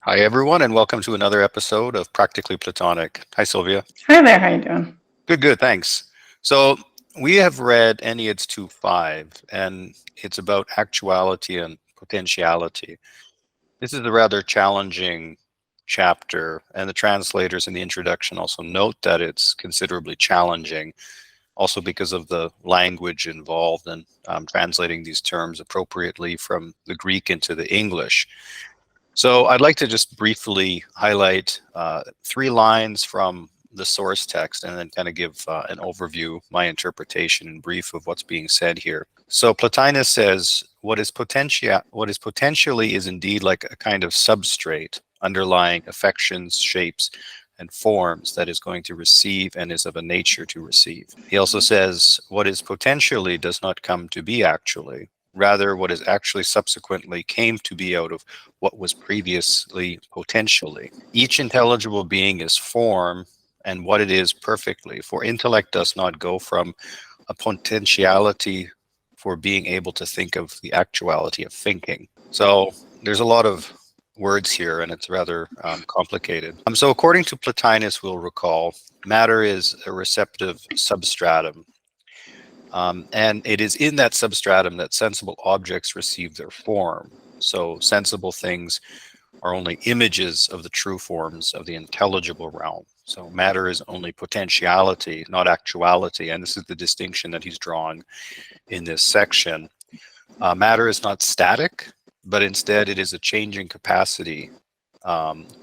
Hi, everyone, and welcome to another episode of Practically Platonic. Hi, Sylvia. Hi there, how you doing? Good, good, thanks. So, we have read Enneads 2.5, and it's about actuality and potentiality. This is a rather challenging chapter, and the translators in the introduction also note that it's considerably challenging, also because of the language involved and translating these terms appropriately from the Greek into the English. So I'd like to just briefly highlight three lines from the source text and then kind of give an overview, my interpretation in brief of what's being said here. So Plotinus says, what is potentially is indeed like a kind of substrate underlying affections, shapes, and forms that is going to receive and is of a nature to receive. He also says, what is potentially does not come to be actually. Rather, what is actually subsequently came to be out of what was previously potentially. Each intelligible being is form and what it is perfectly, for intellect does not go from a potentiality for being able to think of the actuality of thinking. So there's a lot of words here and it's rather complicated. So according to Plotinus, we'll recall, matter is a receptive substratum. And it is in that substratum that sensible objects receive their form. So sensible things are only images of the true forms of the intelligible realm. So matter is only potentiality, not actuality. And this is the distinction that he's drawing in this section. Matter is not static, but instead it is a changing capacity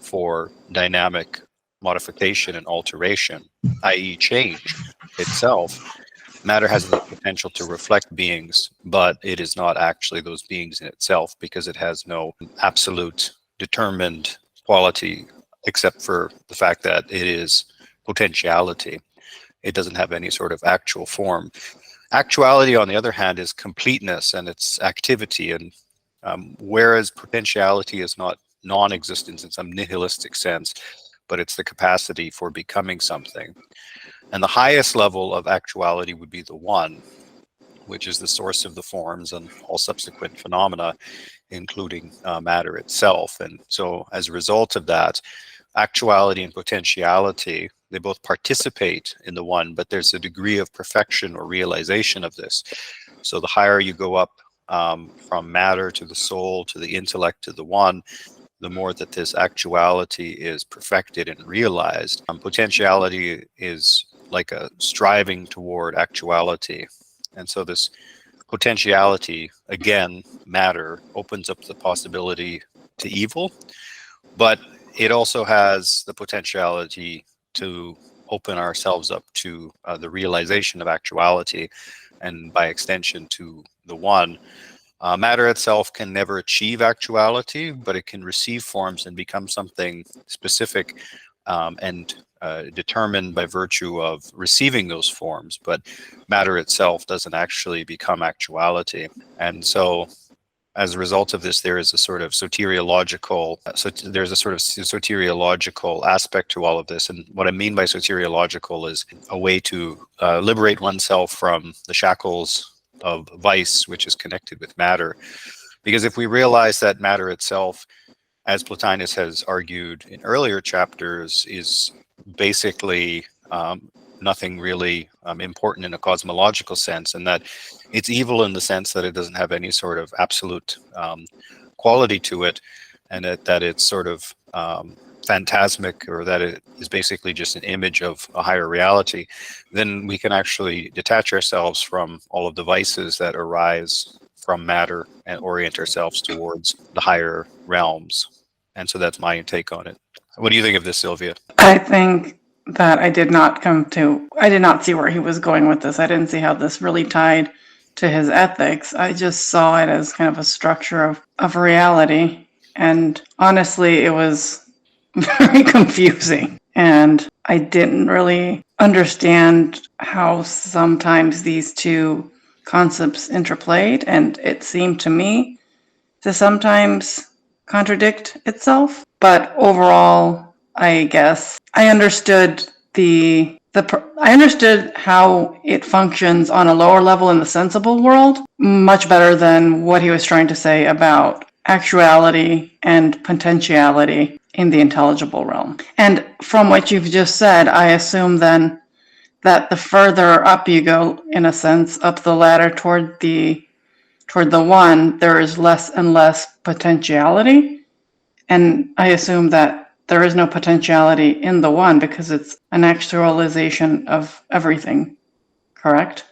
for dynamic modification and alteration, i.e. change itself. Matter has the potential to reflect beings, but it is not actually those beings in itself because it has no absolute determined quality except for the fact that it is potentiality. It doesn't have any sort of actual form. Actuality, on the other hand, is completeness and its activity. And whereas potentiality is not non-existence in some nihilistic sense, but it's the capacity for becoming something. And the highest level of actuality would be the one, which is the source of the forms and all subsequent phenomena, including matter itself. And so as a result of that, actuality and potentiality, they both participate in the one, but there's a degree of perfection or realization of this. So the higher you go up from matter to the soul, to the intellect, to the one, the more that this actuality is perfected and realized. Potentiality is like a striving toward actuality. And so this potentiality, again, matter, opens up the possibility to evil, but it also has the potentiality to open ourselves up to the realization of actuality, and by extension to the one. Matter itself can never achieve actuality, but it can receive forms and become something specific and determined by virtue of receiving those forms. But matter itself doesn't actually become actuality. And so as a result of this, there is a sort of soteriological, aspect to all of this. And what I mean by soteriological is a way to liberate oneself from the shackles of vice, which is connected with matter. Because if we realize that matter itself, as Plotinus has argued in earlier chapters, is basically nothing really important in a cosmological sense, and that it's evil in the sense that it doesn't have any sort of absolute quality to it, and that it's sort of phantasmic, or that it is basically just an image of a higher reality, then we can actually detach ourselves from all of the vices that arise from matter and orient ourselves towards the higher realms. And so that's my take on it. What do you think of this, Sylvia? I think that I did not see where he was going with this. I didn't see how this really tied to his ethics. I just saw it as kind of a structure of reality. And honestly, it was very confusing. And I didn't really understand how sometimes these two concepts interplayed. And it seemed to me to sometimes contradict itself. But overall, I guess I understood I understood how it functions on a lower level in the sensible world much better than what he was trying to say about actuality and potentiality in the intelligible realm. And from what you've just said, I assume then that the further up you go, in a sense, up the ladder toward the one, there is less and less potentiality. And I assume that there is no potentiality in the one because it's an actualization of everything, correct?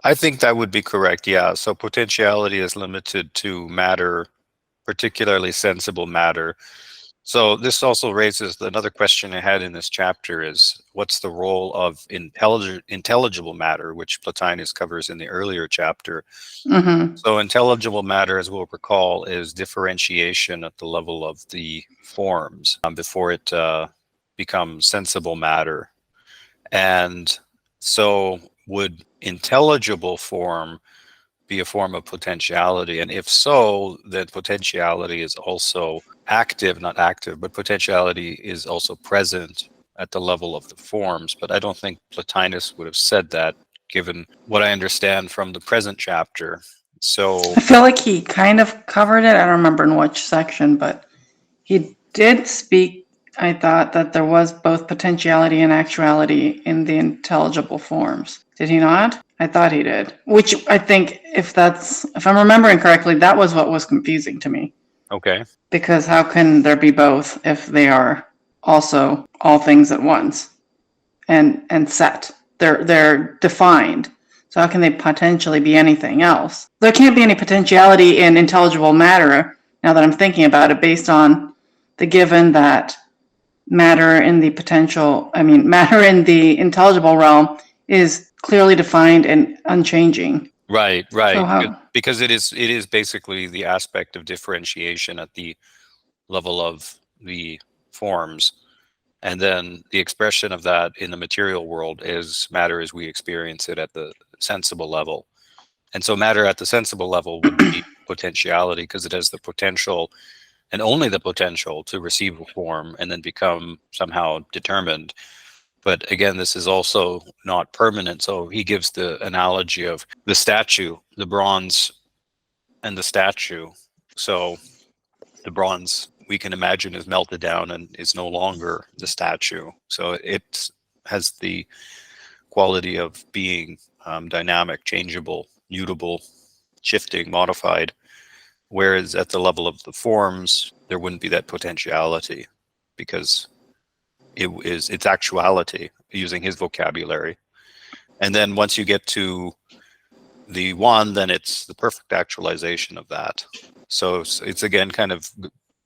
I think that would be correct, yeah. So potentiality is limited to matter, particularly sensible matter. So this also raises another question I had in this chapter is what's the role of intelligible matter, which Plotinus covers in the earlier chapter. Mm-hmm. So intelligible matter, as we'll recall, is differentiation at the level of the forms before it becomes sensible matter. And so would intelligible form be a form of potentiality? And if so, then potentiality is also active, not active, but potentiality is also present at the level of the forms. But I don't think Plotinus would have said that, given what I understand from the present chapter. So I feel like he kind of covered it. I don't remember in which section, but he did speak. I thought that there was both potentiality and actuality in the intelligible forms. Did he not? I thought he did. Which I think, if I'm remembering correctly, that was what was confusing to me. okay. Because how can there be both if they are also all things at once and set? They're defined. So how can they potentially be anything else? There can't be any potentiality in intelligible matter, now that I'm thinking about it, based on the given that matter in the intelligible realm is clearly defined and unchanging. Right. So how? Because it is basically the aspect of differentiation at the level of the forms. And then the expression of that in the material world is matter as we experience it at the sensible level. And so matter at the sensible level would be potentiality because it has the potential and only the potential to receive a form and then become somehow determined. But again, this is also not permanent. So he gives the analogy of the statue, the bronze and the statue. So the bronze we can imagine is melted down and is no longer the statue. So it has the quality of being dynamic, changeable, mutable, shifting, modified. Whereas at the level of the forms, there wouldn't be that potentiality because it's actuality, using his vocabulary. And then once you get to the one, then it's the perfect actualization of that. So it's again kind of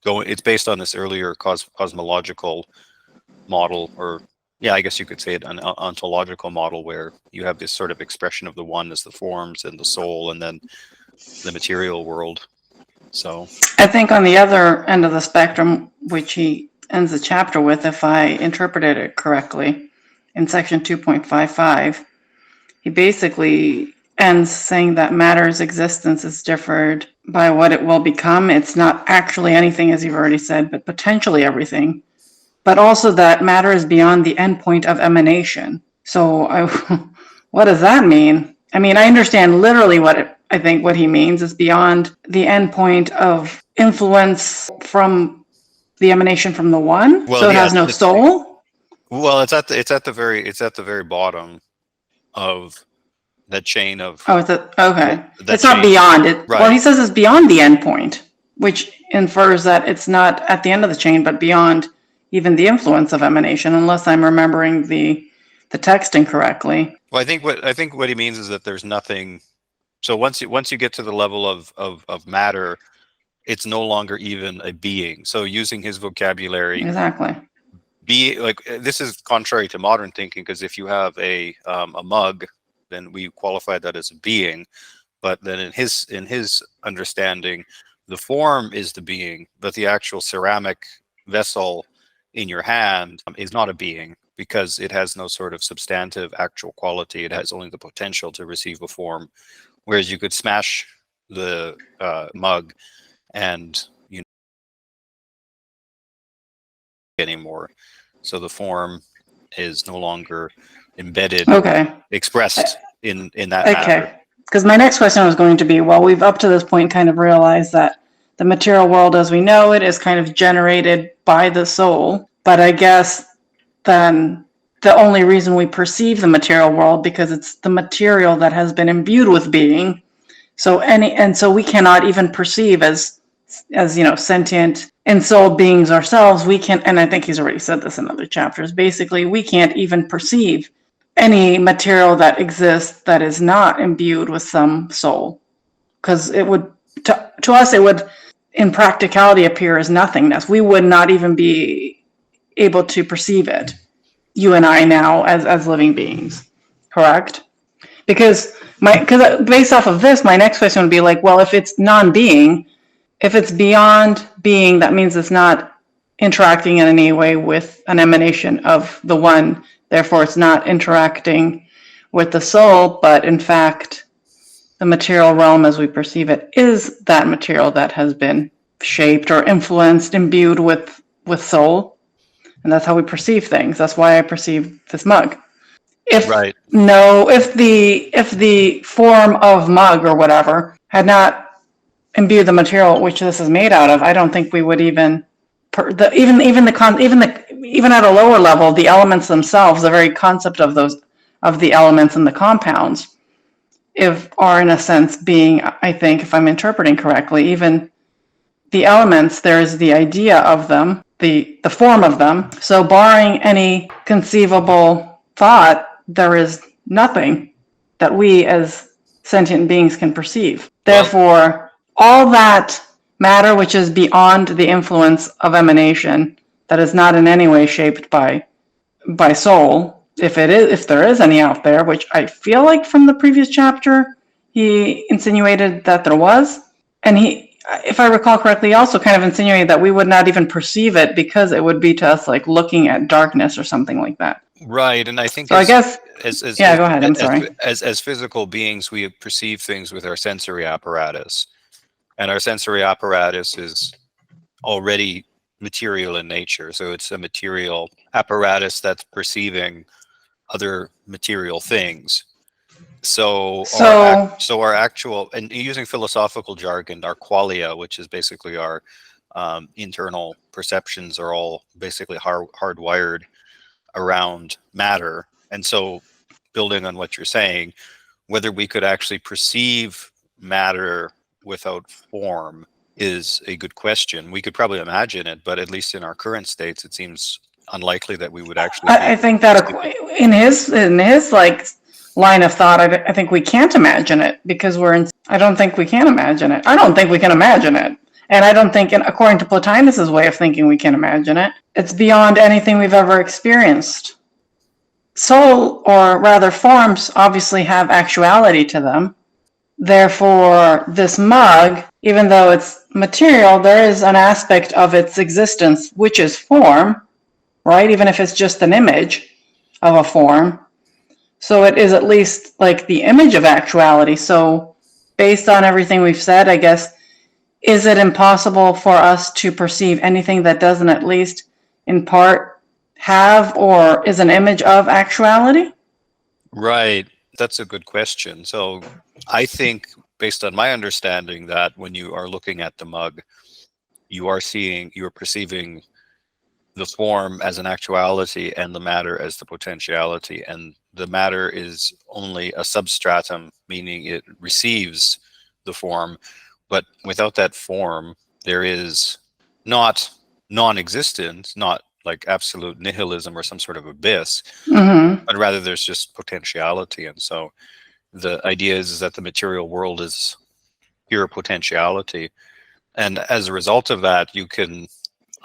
it's based on this earlier cosmological model, or yeah, I guess you could say it an ontological model where you have this sort of expression of the one as the forms and the soul and then the material world. So I think on the other end of the spectrum, which he ends the chapter with, if I interpreted it correctly, in section 2.55, he basically ends saying that matter's existence is differed by what it will become. It's not actually anything, as you've already said, but potentially everything. But also that matter is beyond the endpoint of emanation. So what does that mean? I mean, I understand literally I think what he means is beyond the endpoint of influence from the emanation from the one. well, so it yeah, has no soul. Well, it's at the very bottom of that chain of Oh, okay. that It's not chain. beyond it. Right. Well, he says it's beyond the endpoint, which infers that it's not at the end of the chain, but beyond even the influence of emanation, unless I'm remembering the text incorrectly. Well, I think what he means is that there's nothing. So once you get to the level of matter, it's no longer even a being. So using his vocabulary, Exactly. this is contrary to modern thinking, because if you have a mug, then we qualify that as a being. But then in his understanding, the form is the being, but the actual ceramic vessel in your hand is not a being because it has no sort of substantive actual quality. It has only the potential to receive a form. Whereas you could smash the mug and anymore. So the form is no longer embedded, expressed in that matter. Okay. Because my next question was going to be, well, we've up to this point kind of realized that the material world as we know it is kind of generated by the soul. But I guess then the only reason we perceive the material world because it's the material that has been imbued with being. So we cannot even perceive as sentient and soul beings ourselves. We can, and I think he's already said this in other chapters. Basically, we can't even perceive any material that exists that is not imbued with some soul, because it would to us it would in practicality appear as nothingness. We would not even be able to perceive it, you and I now as living beings, correct? Because based off of this, my next question would be like, well, if it's non-being, if it's beyond being, that means it's not interacting in any way with an emanation of the one. Therefore, it's not interacting with the soul, but in fact, the material realm as we perceive it is that material that has been shaped or influenced, imbued with soul. And that's how we perceive things. That's why I perceive this mug. If the form of mug or whatever had not imbued the material which this is made out of, I don't think we would even at a lower level, the elements themselves, the very concept of the elements and the compounds, are in a sense being, I think, if I'm interpreting correctly, even the elements, there is the idea of them, the form of them. So barring any conceivable thought, there is nothing that we as sentient beings can perceive. Therefore, all that matter which is beyond the influence of emanation, that is not in any way shaped by soul, if there is any out there, which I feel like from the previous chapter he insinuated that there was, and he, if I recall correctly, he also kind of insinuated that we would not even perceive it because it would be to us like looking at darkness or something like that. Right, and I think so. I guess yeah, go ahead. I'm sorry. As physical beings, we perceive things with our sensory apparatus, and our sensory apparatus is already material in nature. So it's a material apparatus that's perceiving other material things. So our actual, and using philosophical jargon, our qualia, which is basically our internal perceptions, are all basically hardwired around matter. And so, building on what you're saying, whether we could actually perceive matter without form is a good question. We could probably imagine it, but at least in our current states, it seems unlikely that we would actually. I think that in his like line of thought, I think we can't imagine it because I don't think we can imagine it. I don't think we can imagine it. And I don't think, according to Plotinus's way of thinking, we can imagine it. It's beyond anything we've ever experienced. Soul, or rather forms, obviously have actuality to them. Therefore, this mug, even though it's material, there is an aspect of its existence which is form, right? Even if it's just an image of a form. So it is at least like the image of actuality. So based on everything we've said, I guess, is it impossible for us to perceive anything that doesn't at least in part have or is an image of actuality? Right. That's a good question. So I think, based on my understanding, that when you are looking at the mug, you are perceiving the form as an actuality and the matter as the potentiality. And the matter is only a substratum, meaning it receives the form. But without that form, there is not non-existence, not like absolute nihilism or some sort of abyss, but rather there's just potentiality. And so the idea is that the material world is pure potentiality. And as a result of that, you can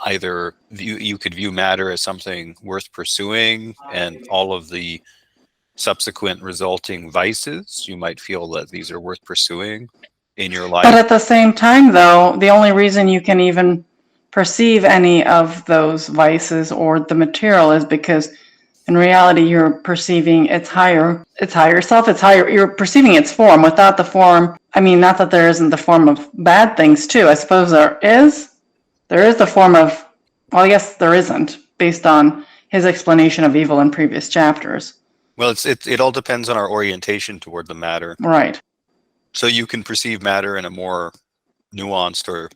either you could view matter as something worth pursuing, and all of the subsequent resulting vices, you might feel that these are worth pursuing in your life. But at the same time, though, the only reason you can even perceive any of those vices or the material is because in reality you're perceiving its higher self, you're perceiving its form. Without the form, I mean, not that there isn't the form of bad things too. I suppose there is the form of, well, I guess there isn't, based on his explanation of evil in previous chapters. Well, it all depends on our orientation toward the matter. Right. So you can perceive matter in a more nuanced or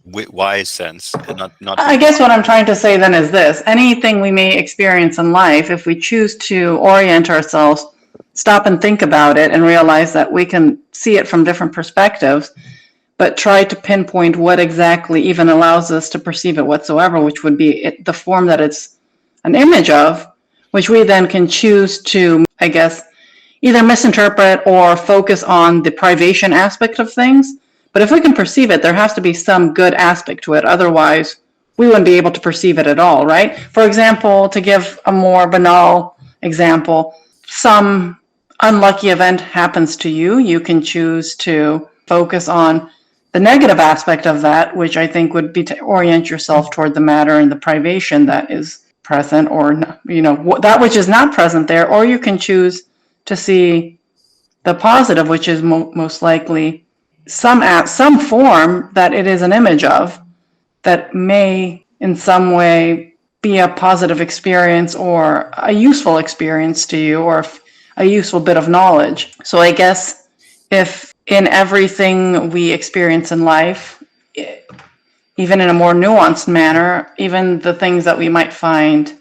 wise sense, and not I just guess what I'm trying to say then is this: anything we may experience in life, if we choose to orient ourselves, stop and think about it, and realize that we can see it from different perspectives, but try to pinpoint what exactly even allows us to perceive it whatsoever, which would be the form that it's an image of, which we then can choose to, I guess, either misinterpret or focus on the privation aspect of things. But if we can perceive it, there has to be some good aspect to it. Otherwise, we wouldn't be able to perceive it at all, right? For example, to give a more banal example, some unlucky event happens to you. You can choose to focus on the negative aspect of that, which I think would be to orient yourself toward the matter and the privation that is present, or that which is not present there. Or you can choose to see the positive, which is most likely some form that it is an image of, that may in some way be a positive experience or a useful experience to you, or a useful bit of knowledge. So I guess if in everything we experience in life, even in a more nuanced manner, even the things that we might find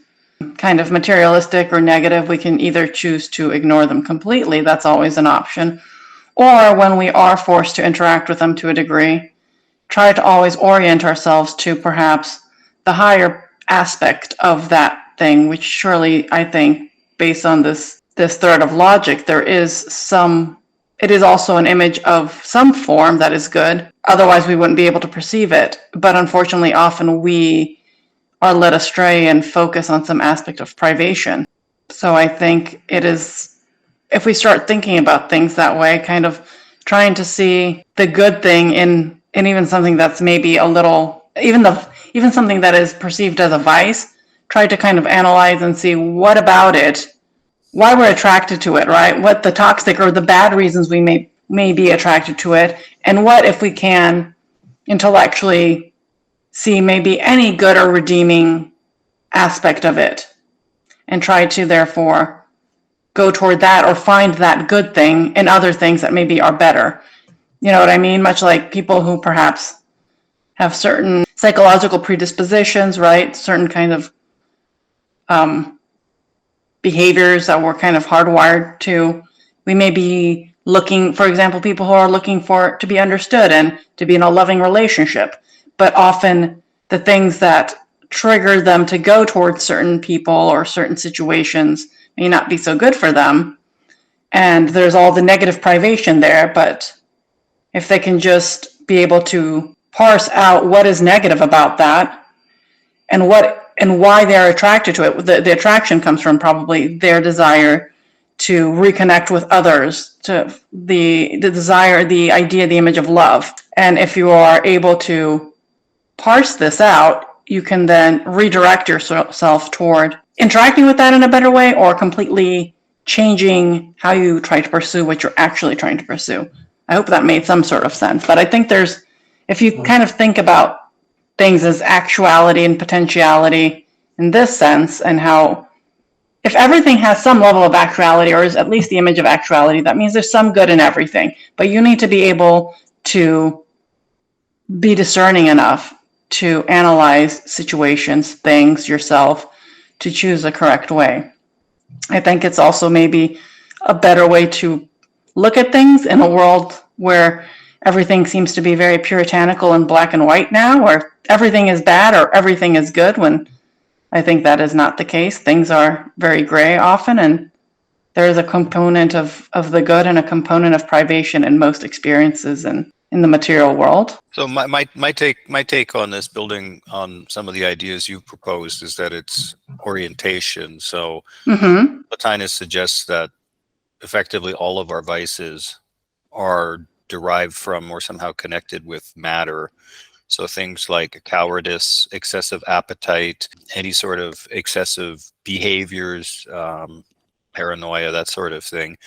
kind of materialistic or negative, we can either choose to ignore them completely. That's always an option. Or when we are forced to interact with them to a degree, try to always orient ourselves to perhaps the higher aspect of that thing, which surely, I think, based on this thread of logic, it is also an image of some form that is good. Otherwise, we wouldn't be able to perceive it. But unfortunately, often we are led astray and focus on some aspect of privation. So I think it is, if we start thinking about things that way, kind of trying to see the good thing in even something that's maybe a little, even something that is perceived as a vice, try to kind of analyze and see what about it, why we're attracted to it, right? What the toxic or the bad reasons we may be attracted to it, and what if we can intellectually see maybe any good or redeeming aspect of it, and try to therefore go toward that or find that good thing in other things that maybe are better. You know what I mean? Much like people who perhaps have certain psychological predispositions, right? Certain kind of behaviors that we're kind of hardwired to. We may be looking, for example, people who are looking to be understood and to be in a loving relationship, but often the things that trigger them to go towards certain people or certain situations may not be so good for them. And there's all the negative privation there, but if they can just be able to parse out what is negative about that and why they're attracted to it. The attraction comes from probably their desire to reconnect with others, to the desire, the idea, the image of love. And if you are able to parse this out, you can then redirect yourself toward interacting with that in a better way, or completely changing how you try to pursue what you're actually trying to pursue. I hope that made some sort of sense. But I think if you kind of think about things as actuality and potentiality in this sense, and how if everything has some level of actuality, or is at least the image of actuality, that means there's some good in everything. But you need to be able to be discerning enough to analyze situations, things, yourself, to choose the correct way. I think it's also maybe a better way to look at things in a world where everything seems to be very puritanical and black and white now, where everything is bad or everything is good, when I think that is not the case. Things are very gray often, and there is a component of the good and a component of privation in most experiences and in the material world. So my take on this, building on some of the ideas you proposed, is that it's orientation. So Plotinus suggests that effectively all of our vices are derived from or somehow connected with matter. So things like cowardice, excessive appetite, any sort of excessive behaviors, paranoia, that sort of thing.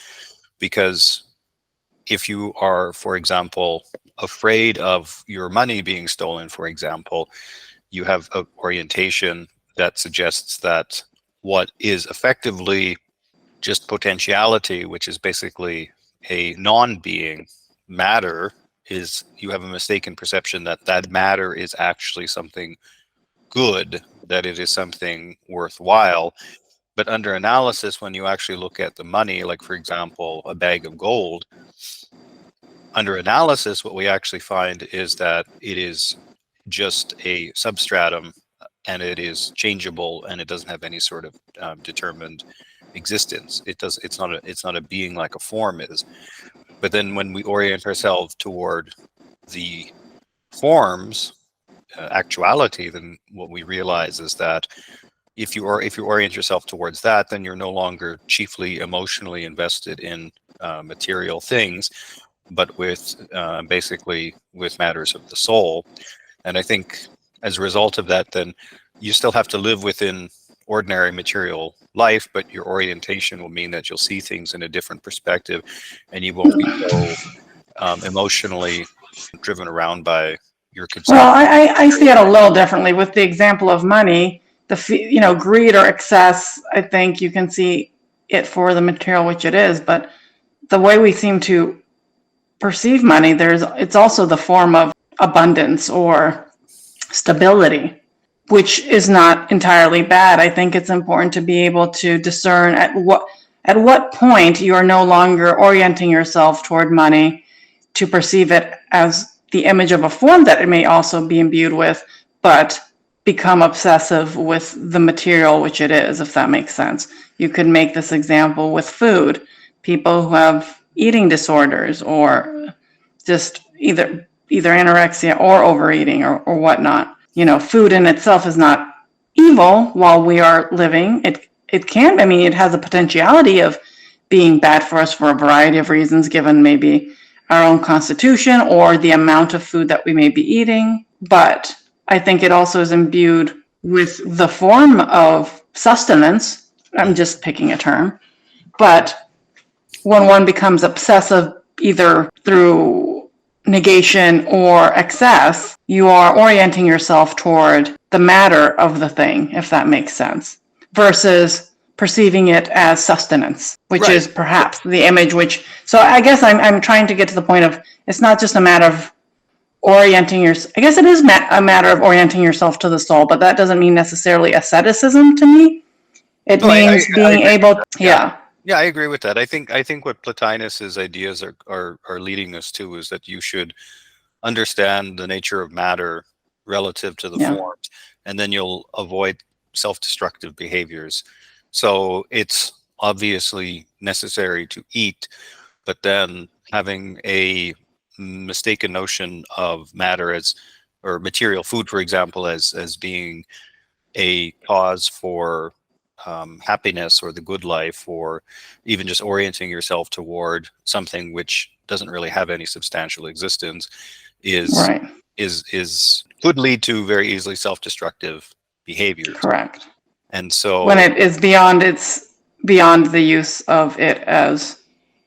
Because if you are, for example, afraid of your money being stolen, for example, you have an orientation that suggests that what is effectively just potentiality, which is basically a non-being, matter, is you have a mistaken perception that matter is actually something good, that it is something worthwhile. But under analysis, when you actually look at the money, like for example, a bag of gold, under analysis, what we actually find is that it is just a substratum, and it is changeable, and it doesn't have any sort of determined existence. It's not a being like a form is. But then when we orient ourselves toward the forms, actuality, then what we realize is that if you orient yourself towards that, then you're no longer chiefly emotionally invested in material things, but with basically with matters of the soul. And I think as a result of that, then you still have to live within ordinary material life, but your orientation will mean that you'll see things in a different perspective, and you won't be so emotionally driven around by your consumption. Well, I see it a little differently with the example of money. Greed or excess, I think you can see it for the material which it is, but the way we seem to perceive money, it's also the form of abundance or stability, which is not entirely bad. I think it's important to be able to discern at what point you are no longer orienting yourself toward money to perceive it as the image of a form that it may also be imbued with, but become obsessive with the material which it is, if that makes sense. You could make this example with food. People who have eating disorders or just either anorexia or overeating or whatnot. Food in itself is not evil while we are living. It can, it has a potentiality of being bad for us for a variety of reasons, given maybe our own constitution or the amount of food that we may be eating. But I think it also is imbued with the form of sustenance. I'm just picking a term. But when one becomes obsessive, either through negation or excess, you are orienting yourself toward the matter of the thing, if that makes sense, versus perceiving it as sustenance, which Right. is perhaps the image which. So I guess I'm trying to get to the point of it's not just a matter of orienting yourself. I guess it is a matter of orienting yourself to the soul, but that doesn't mean necessarily asceticism to me. It means being able. Yeah. Yeah, I agree with that. I think what Plotinus's ideas are leading us to is that you should understand the nature of matter relative to the forms, and then you'll avoid self-destructive behaviors. So it's obviously necessary to eat, but then having a mistaken notion of matter or material food, for example, as being a cause for happiness or the good life, or even just orienting yourself toward something which doesn't really have any substantial existence, is Right. is could lead to very easily self-destructive behaviors. Correct. And so when it is beyond the use of it as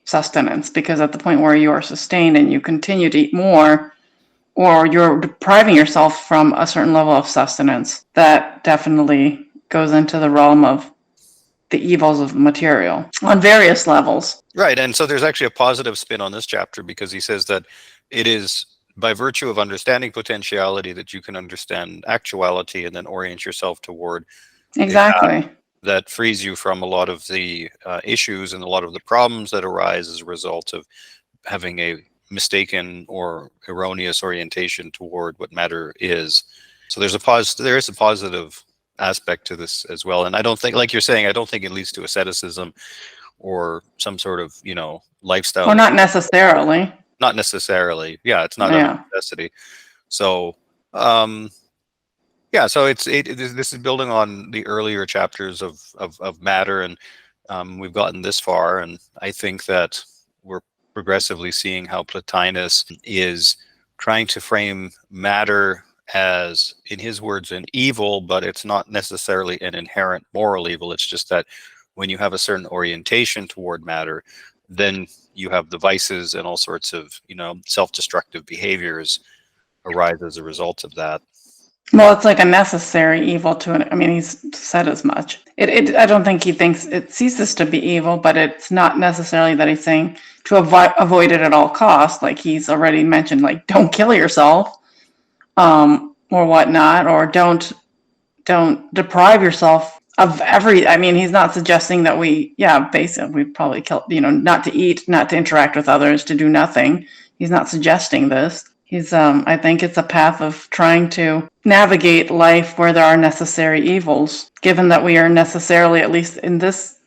sustenance, because at the point where you are sustained and you continue to eat more, or you're depriving yourself from a certain level of sustenance, that definitely goes into the realm of the evils of material on various levels. Right. And so there's actually a positive spin on this chapter, because he says that it is by virtue of understanding potentiality that you can understand actuality and then orient yourself toward Exactly. that frees you from a lot of the issues and a lot of the problems that arise as a result of having a mistaken or erroneous orientation toward what matter is. So there is a positive aspect to this as well. And I don't think, like you're saying, I don't think it leads to asceticism or some sort of, lifestyle. Or not necessarily. Not necessarily. Yeah, it's not a necessity. So, yeah, so this is building on the earlier chapters of matter, and we've gotten this far, and I think that we're progressively seeing how Plotinus is trying to frame matter as, in his words, an evil, but it's not necessarily an inherent moral evil. It's just that when you have a certain orientation toward matter, then you have the vices and all sorts of, self-destructive behaviors arise as a result of that. Well, it's like a necessary evil to it. He's said as much. I don't think he thinks it ceases to be evil, but it's not necessarily that he's saying to avoid it at all costs. Like he's already mentioned, like don't kill yourself, or whatnot, or don't deprive yourself of I mean, he's not suggesting that basically we probably kill, not to eat, not to interact with others, to do nothing. He's not suggesting this. I think it's a path of trying to navigate life where there are necessary evils, given that we are necessarily, at least in this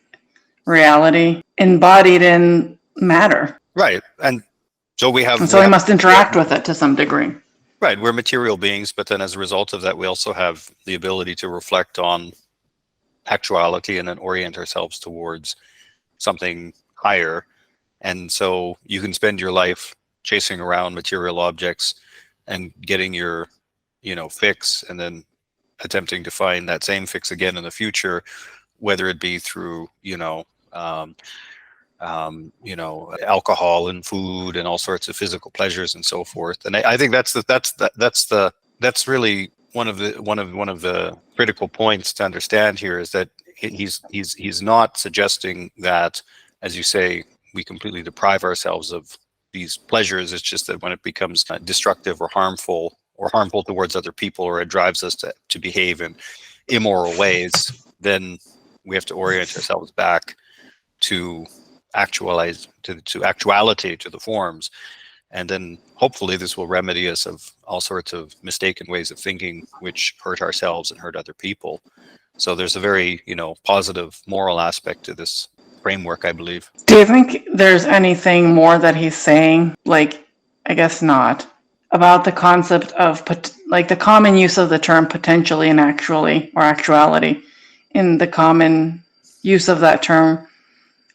reality, embodied in matter. Right. And so we must interact with it to some degree. Right. We're material beings, but then as a result of that, we also have the ability to reflect on actuality and then orient ourselves towards something higher. And so you can spend your life chasing around material objects and getting your, fix, and then attempting to find that same fix again in the future, whether it be through, alcohol and food and all sorts of physical pleasures and so forth. And I think that's really one of the critical points to understand here, is that he's not suggesting that, as you say, we completely deprive ourselves of these pleasures. It's just that when it becomes destructive or harmful towards other people, or it drives us to behave in immoral ways, then we have to orient ourselves back to actuality, to the forms. And then hopefully this will remedy us of all sorts of mistaken ways of thinking, which hurt ourselves and hurt other people. So there's a very, positive moral aspect to this framework, I believe. Do you think there's anything more that he's saying? Like, I guess not. About the concept of, like, the common use of the term potentially and actually, or actuality, in the common use of that term,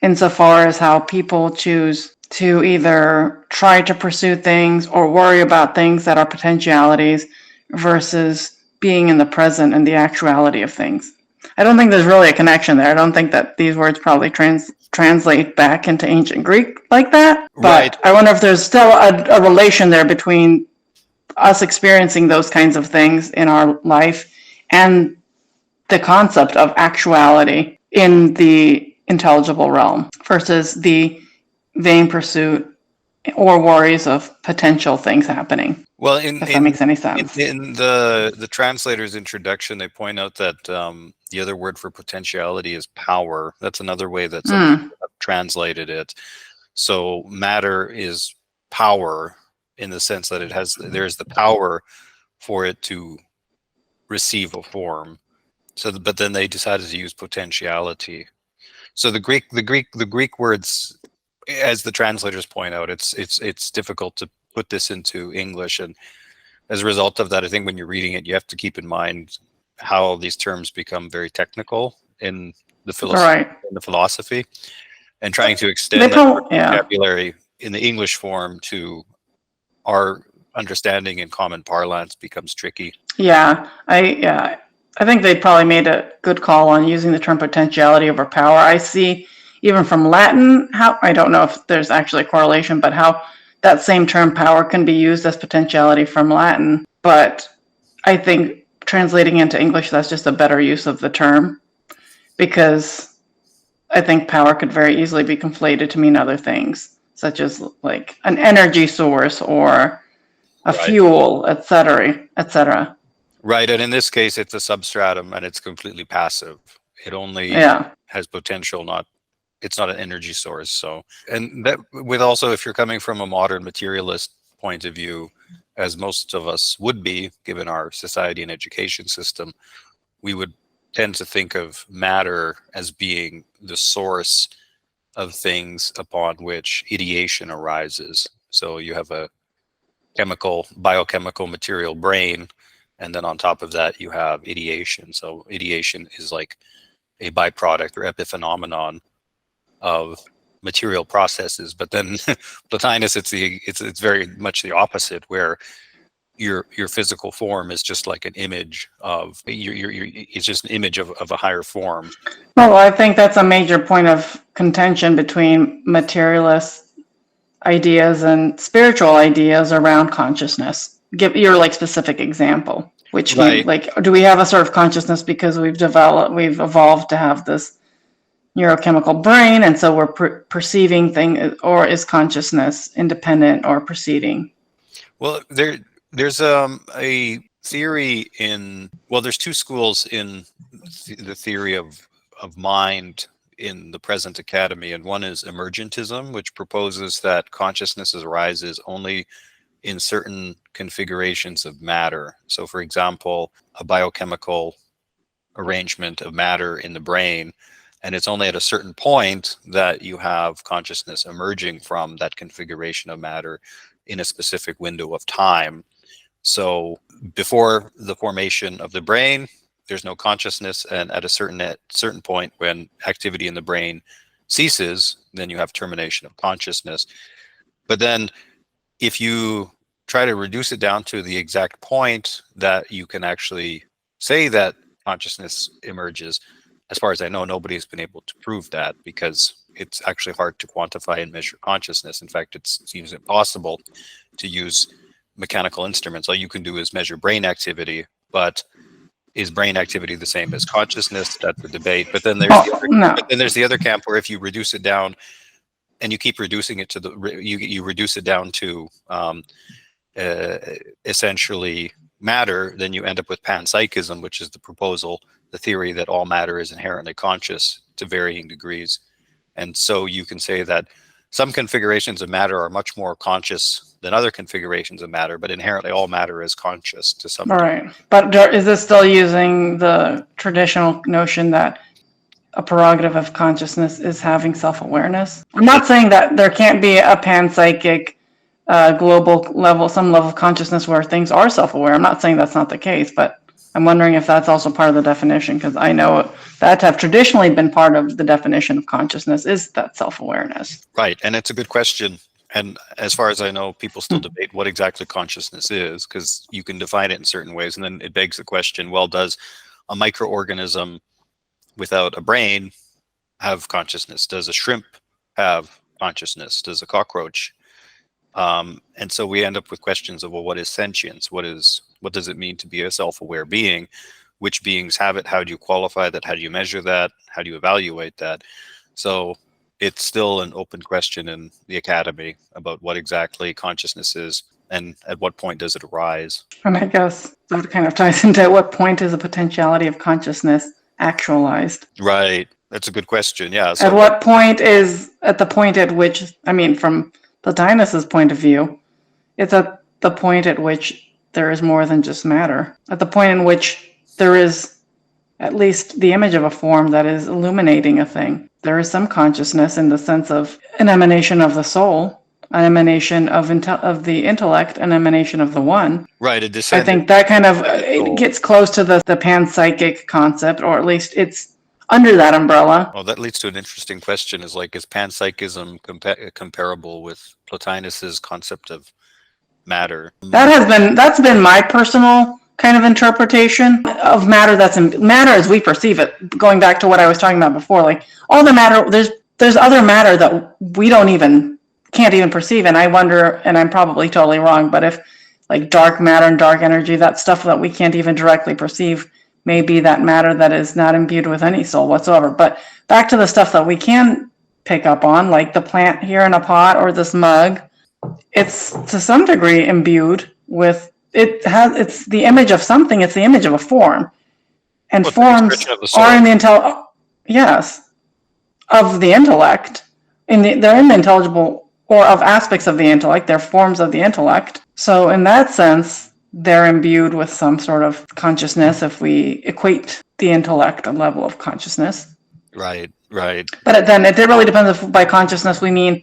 insofar as how people choose to either try to pursue things or worry about things that are potentialities versus being in the present and the actuality of things. I don't think there's really a connection there. I don't think that these words probably translate back into ancient Greek like that. But right. I wonder if there's still a relation there between us experiencing those kinds of things in our life and the concept of actuality in the intelligible realm versus the vain pursuit or worries of potential things happening. Well, if that makes any sense. In the translator's introduction, they point out that the other word for potentiality is power. That's another way that some people have translated it. So matter is power in the sense that there's the power for it to receive a form. So, but then they decided to use potentiality. So the Greek words, as the translators point out, it's difficult to put this into English, and as a result of that, I think when you're reading it, you have to keep in mind how these terms become very technical in the philosophy, and trying to extend that vocabulary in the English form to our understanding in common parlance becomes tricky. I think they probably made a good call on using the term potentiality over power. I see, even from Latin, how, I don't know if there's actually a correlation, but how that same term power can be used as potentiality from Latin. But I think translating into English, that's just a better use of the term, because I think power could very easily be conflated to mean other things, such as like an energy source or a fuel, etc. Right, and in this case, it's a substratum, and it's completely passive. It only has potential, it's not an energy source. So, and that with also, if you're coming from a modern materialist point of view, as most of us would be, given our society and education system, we would tend to think of matter as being the source of things upon which ideation arises. So you have a biochemical material brain, and then on top of that, you have ideation. So ideation is like a byproduct or epiphenomenon of material processes. But then Plotinus, it's very much the opposite, where your physical form is just like an image of it's just an image of a higher form. Well, I think that's a major point of contention between materialist ideas and spiritual ideas around consciousness. Give your specific example. which Right. like, do we have a sort of consciousness because we've evolved to have this neurochemical brain, and so we're perceiving things, or is consciousness independent or proceeding? Well, there's a theory in, well, there's two schools in the theory of mind in the present academy, and one is emergentism, which proposes that consciousness arises only in certain configurations of matter. So, for example, a biochemical arrangement of matter in the brain, and it's only at a certain point that you have consciousness emerging from that configuration of matter in a specific window of time. So before the formation of the brain, there's no consciousness, and at a certain point when activity in the brain ceases, then you have termination of consciousness. But then if you try to reduce it down to the exact point that you can actually say that consciousness emerges, as far as I know, nobody's been able to prove that, because it's actually hard to quantify and measure consciousness. In fact, it seems impossible to use mechanical instruments. All you can do is measure brain activity, but is brain activity the same as consciousness? That's a debate. But then there's the other camp where if you reduce it down and you keep reducing it to you reduce it down to essentially matter, then you end up with panpsychism, which is the proposal, the theory that all matter is inherently conscious to varying degrees. And so you can say that some configurations of matter are much more conscious than other configurations of matter, but inherently all matter is conscious to some degree. Right. But is this still using the traditional notion that a prerogative of consciousness is having self-awareness? I'm not saying that there can't be a panpsychic global level, some level of consciousness where things are self-aware. I'm not saying that's not the case, but I'm wondering if that's also part of the definition, because I know that have traditionally been part of the definition of consciousness is that self-awareness. Right, and it's a good question. And as far as I know, people still debate what exactly consciousness is, because you can define it in certain ways. And then it begs the question, well, does a microorganism without a brain have consciousness? Does a shrimp have consciousness? Does a cockroach? And so we end up with questions of, well, what is sentience? What does it mean to be a self-aware being? Which beings have it? How do you qualify that? How do you measure that? How do you evaluate that? So it's still an open question in the academy about what exactly consciousness is and at what point does it arise. And I guess that kind of ties into at what point is the potentiality of consciousness actualized? Right. That's a good question. Yeah. So at what point is at the point at which, I mean, from Plotinus's point of view, it's at the point at which there is more than just matter. At the point in which there is at least the image of a form that is illuminating a thing. There is some consciousness in the sense of an emanation of the soul, an emanation of the intellect, an emanation of the one. Right. I think that kind of it gets close to the panpsychic concept, or at least it's under that umbrella. Well, that leads to an interesting question: is panpsychism comparable with Plotinus's concept of matter? That's been my personal kind of interpretation of matter. That's matter as we perceive it. Going back to what I was talking about before, like all the matter, there's other matter that we can't even perceive. And I wonder, and I'm probably totally wrong, but if like dark matter and dark energy, that stuff that we can't even directly perceive, may be that matter that is not imbued with any soul whatsoever. But back to the stuff that we can pick up on, like the plant here in a pot or this mug, it's to some degree imbued with it's the image of something. It's the image of a form, and forms are in the of the intellect. They're in the intelligible, or of aspects of the intellect. They're forms of the intellect. So in that sense, they're imbued with some sort of consciousness if we equate the intellect a level of consciousness. Right. But then it really depends if by consciousness we mean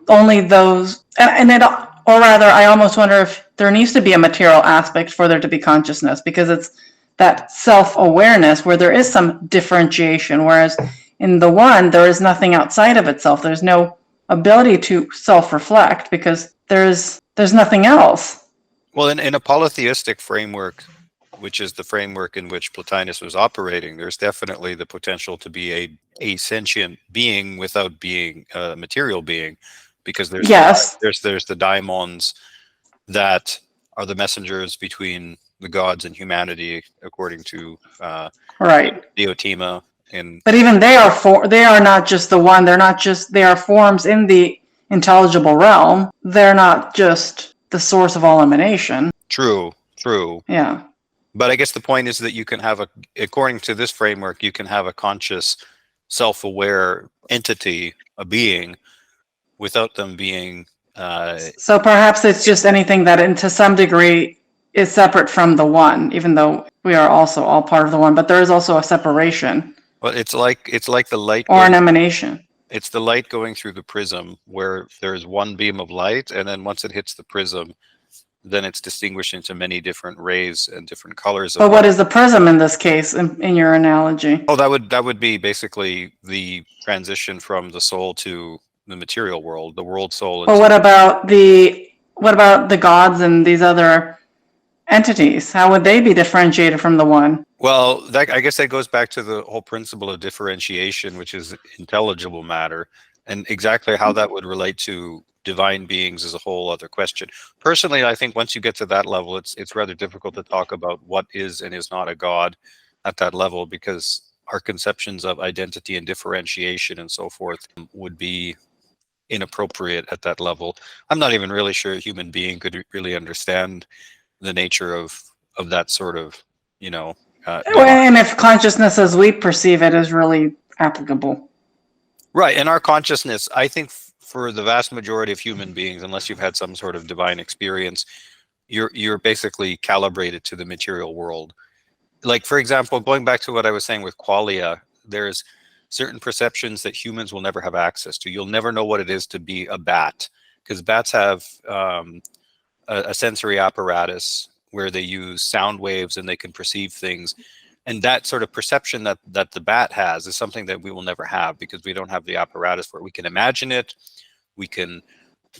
only those, or rather, I almost wonder if there needs to be a material aspect for there to be consciousness, because it's that self-awareness where there is some differentiation, whereas in the one, there is nothing outside of itself. There's no ability to self-reflect because there's nothing else. Well, in a polytheistic framework, which is the framework in which Plotinus was operating, there's definitely the potential to be a sentient being without being a material being, because there's the daimons that are the messengers between the gods and humanity, according to Right. Diotima. And But even they are not just the one. They are forms in the intelligible realm. They're not just the source of all emanation. true. Yeah. But I guess the point is that you can have according to this framework, you can have a conscious, self-aware entity, a being, without them being. So perhaps it's just anything that, to some degree, is separate from the one, even though we are also all part of the one. But there is also a separation. Well, it's like the light or an emanation. It's the light going through the prism, where there's one beam of light, and then once it hits the prism, then it's distinguished into many different rays and different colors. But what is the prism in this case, in your analogy? Oh, that would be basically the transition from the soul to the material world, the world soul. But what about the gods and these other entities? How would they be differentiated from the one? Well, I guess that goes back to the whole principle of differentiation, which is intelligible matter, and exactly how that would relate to divine beings is a whole other question. Personally, I think once you get to that level, it's rather difficult to talk about what is and is not a god at that level, because our conceptions of identity and differentiation and so forth would be inappropriate at that level. I'm not even really sure a human being could really understand the nature of that sort of, And if consciousness as we perceive it is really applicable. Right. And our consciousness, I think for the vast majority of human beings, unless you've had some sort of divine experience, you're basically calibrated to the material world. Like, for example, going back to what I was saying with qualia, there's certain perceptions that humans will never have access to. You'll never know what it is to be a bat, because bats have a sensory apparatus where they use sound waves and they can perceive things. And that sort of perception that the bat has is something that we will never have, because we don't have the apparatus for it. We can imagine it. We can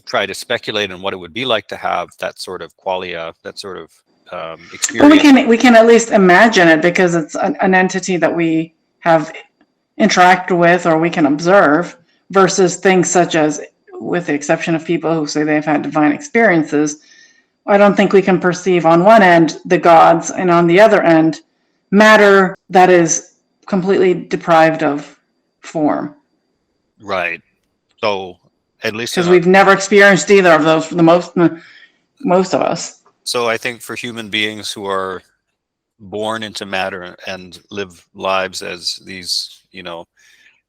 try to speculate on what it would be like to have that sort of qualia, that sort of experience. But we can at least imagine it, because it's an entity that we have interacted with or we can observe, versus things such as, with the exception of people who say they've had divine experiences, I don't think we can perceive on one end the gods, and on the other end matter that is completely deprived of form. Right. So at least because we've never experienced either of those for the most of us. So I think for human beings who are born into matter and live lives as these,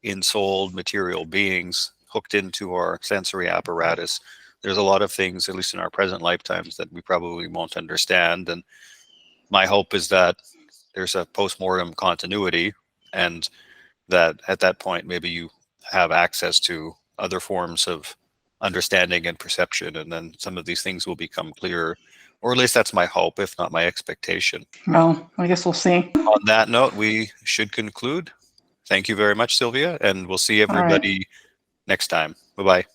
ensouled material beings hooked into our sensory apparatus, there's a lot of things, at least in our present lifetimes, that we probably won't understand. And my hope is that there's a post-mortem continuity, and that at that point, maybe you have access to other forms of understanding and perception, and then some of these things will become clearer, or at least that's my hope, if not my expectation. Well, I guess we'll see. On that note, we should conclude. Thank you very much, Sylvia, and we'll see everybody next time. Bye-bye.